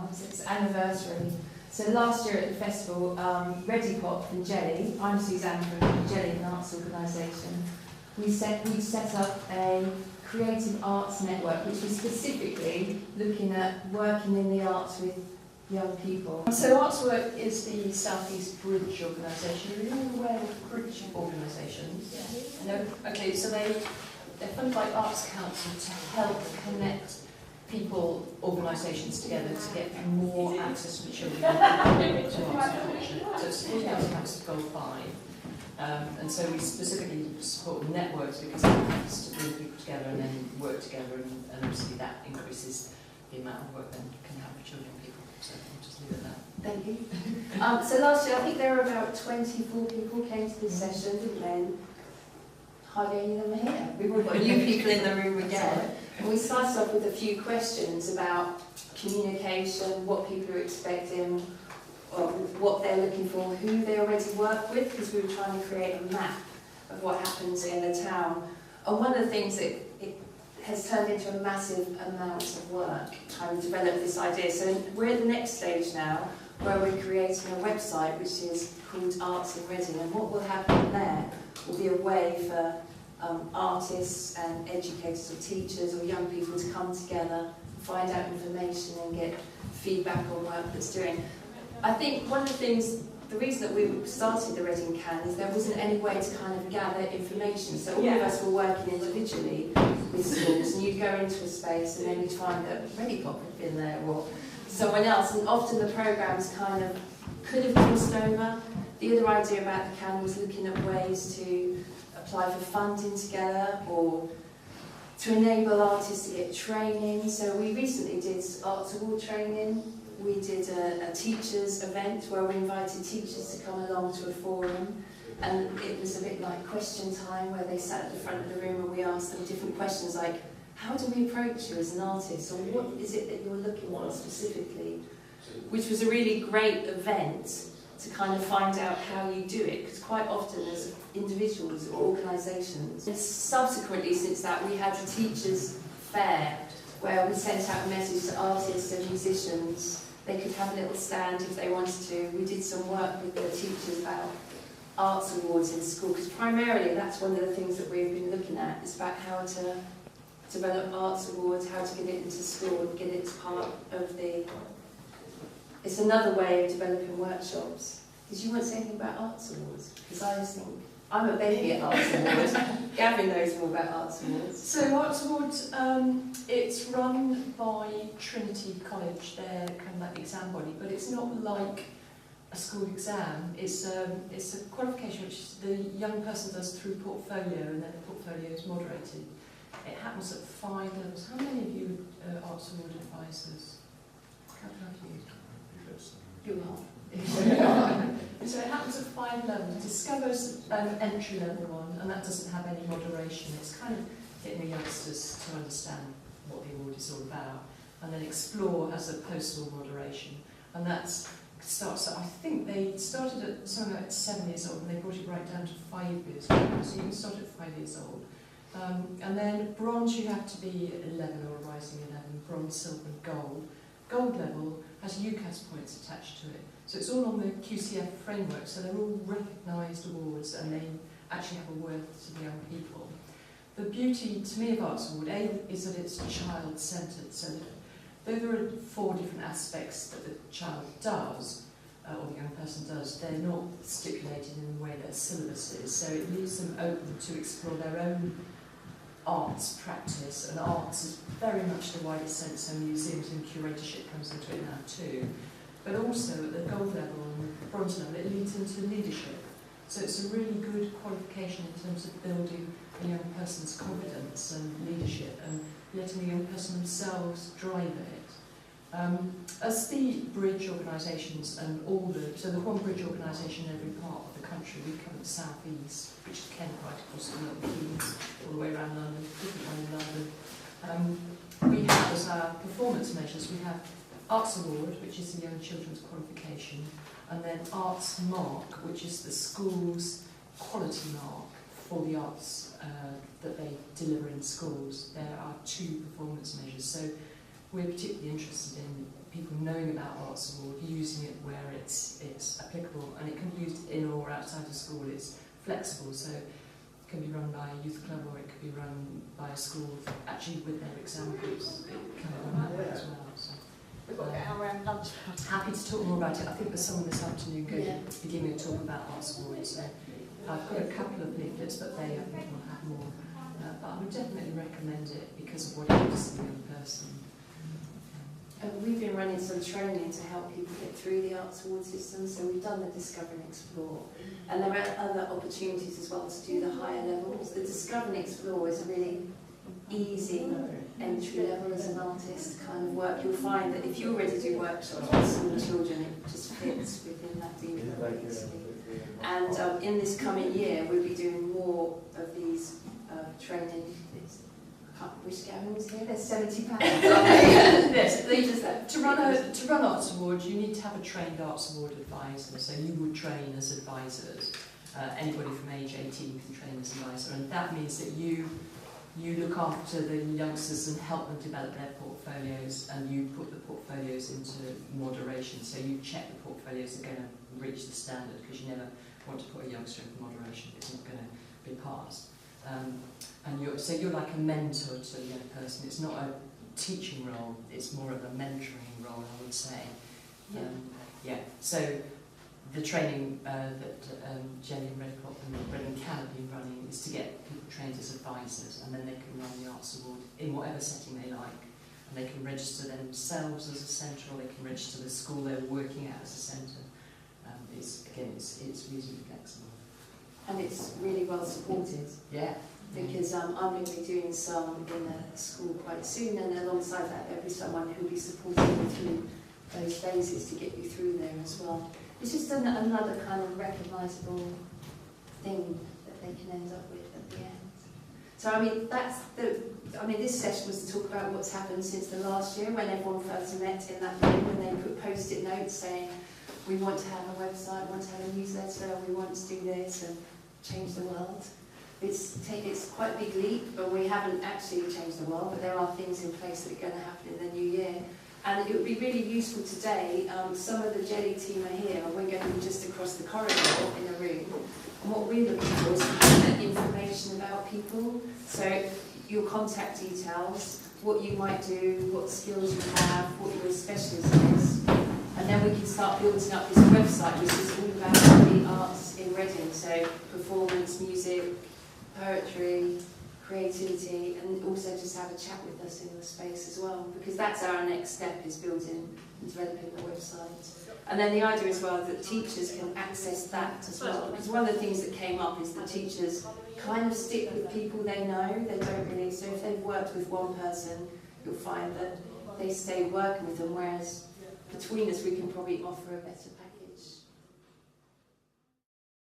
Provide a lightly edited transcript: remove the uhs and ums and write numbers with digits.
now, so it's anniversary. So last year at the festival, Readipop and Jelly, I'm Suzanne from Jelly, an arts organisation, we set up a creative arts network, which was specifically looking at working in the arts with young people. So Artswork is the South East Bridge organisation. Are you all aware of bridge organisations? Yes. No? Okay, so they're funded by Arts Council to help connect people, organisations together to get more access for children to arts and culture. So it's supporting Arts Council Goal 5. And so we specifically support networks because it helps to bring people together and then work together, and obviously that increases the amount of work then can have for children and people. So I'll just leave it at that. Thank you. So last year, I think there were about 24 people came to this session, didn't they? And hardly any of them are here. We've all got new people in the room again. And we started off with a few questions about communication, what people are expecting, what they're looking for, who they already work with, because we were trying to create a map of what happens in the town. And one of the things that it has turned into a massive amount of work, trying to develop this idea. So we're at the next stage now, where we're creating a website which is called Arts in Reading, and what will happen there will be a way for artists and educators or teachers or young people to come together, find out information and get feedback on work that's doing. I think one of the things, the reason that we started the Reading Can is there wasn't any way to kind of gather information. So all of us were working individually with schools, and you'd go into a space and then you'd find that Readipop had been there or someone else, and often the programmes kind of could have crossed over. The other idea about the Can was looking at ways to apply for funding together or to enable artists to get training. So we recently did Arts Award training. We did a teachers event where we invited teachers to come along to a forum, and it was a bit like question time where they sat at the front of the room and we asked them different questions like, how do we approach you as an artist, or what is it that you're looking for specifically? Which was a really great event to kind of find out how you do it, because quite often as individuals or organisations. And subsequently since that we had a teachers fair where we sent out a message to artists and musicians. They could have a little stand if they wanted to. We did some work with the teachers about arts awards in school, because primarily that's one of the things that we've been looking at, is about how to develop arts awards, how to get it into school and get it as part of the... It's another way of developing workshops. Did you want to say anything about arts awards? Because I just think, I'm a baby at arts awards. Gavin knows more about arts awards. So Arts Awards, it's run by Trinity College. They're kind of like the exam body, but it's not like a school exam. It's a qualification which the young person does through portfolio, and then the portfolio is moderated. It happens at 5 levels. How many of you are Arts Award advisors? How many of you? You are. So it happens at 5 levels. Discover's an entry level one, and that doesn't have any moderation. It's kind of getting the youngsters to understand what the award is all about. And then Explore has a postal moderation, and that starts at, I think they started at something like 7 years old, and they brought it right down to 5 years old. So you can start at 5 years old. And then Bronze, you have to be 11 or rising 11, Bronze, Silver and Gold. Gold level has UCAS points attached to it. So it's all on the QCF framework, so they're all recognised awards and they actually have a worth to the young people. The beauty, to me, of Arts Award, A, is that it's child-centred, so though there are 4 different aspects that the child does, or the young person does, they're not stipulated in the way their syllabus is, so it leaves them open to explore their own arts practice, and arts is very much the widest sense, so museums and curatorship comes into it now too. But also at the gold level and the bronze level, it leads into leadership. So it's a really good qualification in terms of building a young person's confidence and leadership and letting the young person themselves drive it. As the bridge organisations and all the, so the one bridge organisation in every part of the country, we cover the South East, which is Kent right across the Milton Keynes, all the way around London, different one in London. We have as our performance measures, we have Arts Award, which is the young children's qualification, and then Arts Mark, which is the school's quality mark for the arts that they deliver in schools. There are 2 performance measures. So we're particularly interested in people knowing about Arts Award, using it where it's applicable, and it can be used in or outside of school. It's flexible, so it can be run by a youth club, or it could be run by a school actually with their exam groups. It can be run that way as well. So, we've got to get our own lunch. happy to talk more about it. I think there's someone this afternoon going to begin to talk about Arts Award. So I've got a couple of leaflets, but they I think will have more. But I would definitely recommend it because of what it does to the young person. We've been running some training to help people get through the Arts Award system, so we've done the Discover and Explore. And there are other opportunities as well to do the higher levels. The Discover and Explore is a really easy entry level as an artist kind of work. You'll find that if you already do workshops with small children, it just fits within that deep easily. And in this coming year, we'll be doing more of these training. I wish Gavin was here. There's £70. Yes, To to run Arts Award, you need to have a trained Arts Award advisor. So you would train as advisors. Anybody from age 18 can train as advisor, and that means that you look after the youngsters and help them develop their portfolios, and you put the portfolios into moderation. So you check the portfolios are going to reach the standard, because you never want to put a youngster into moderation if it's not going to be passed. And you're like a mentor to the young person. It's not a teaching role, it's more of a mentoring role, I would say. So the training that Jenny and Readipop and Reading Can have been running is to get people trained as advisors, and then they can run the Arts Award in whatever setting they like. And they can register themselves as a centre, or they can register the school they're working at as a centre. It's reasonably flexible. And it's really well supported. Yeah. Because I'm going to be doing some in the school quite soon, and alongside that there'll be someone who will be supporting you through those phases to get you through there as well. It's just another kind of recognisable thing that they can end up with at the end. So I mean, this session was to talk about what's happened since the last year, when everyone first met in that room, and they put post-it notes saying, we want to have a website, we want to have a newsletter, we want to do this and change the world. It's quite a big leap, but we haven't actually changed the world, but there are things in place that are going to happen in the new year. And it would be really useful today, some of the Jelly team are here, and we're going to be just across the corridor in a room. And what we're looking for is information about people. So your contact details, what you might do, what skills you have, what your specialism is. And then we can start building up this website, which is all about the arts in Reading. So performance, music, poetry, creativity, and also just have a chat with us in the space as well, because that's our next step, is building and developing the website. And then the idea as well that teachers can access that as well, because one of the things that came up is that teachers kind of stick with people they know. They don't really, so if they've worked with one person, you'll find that they stay working with them, whereas between us we can probably offer a better package.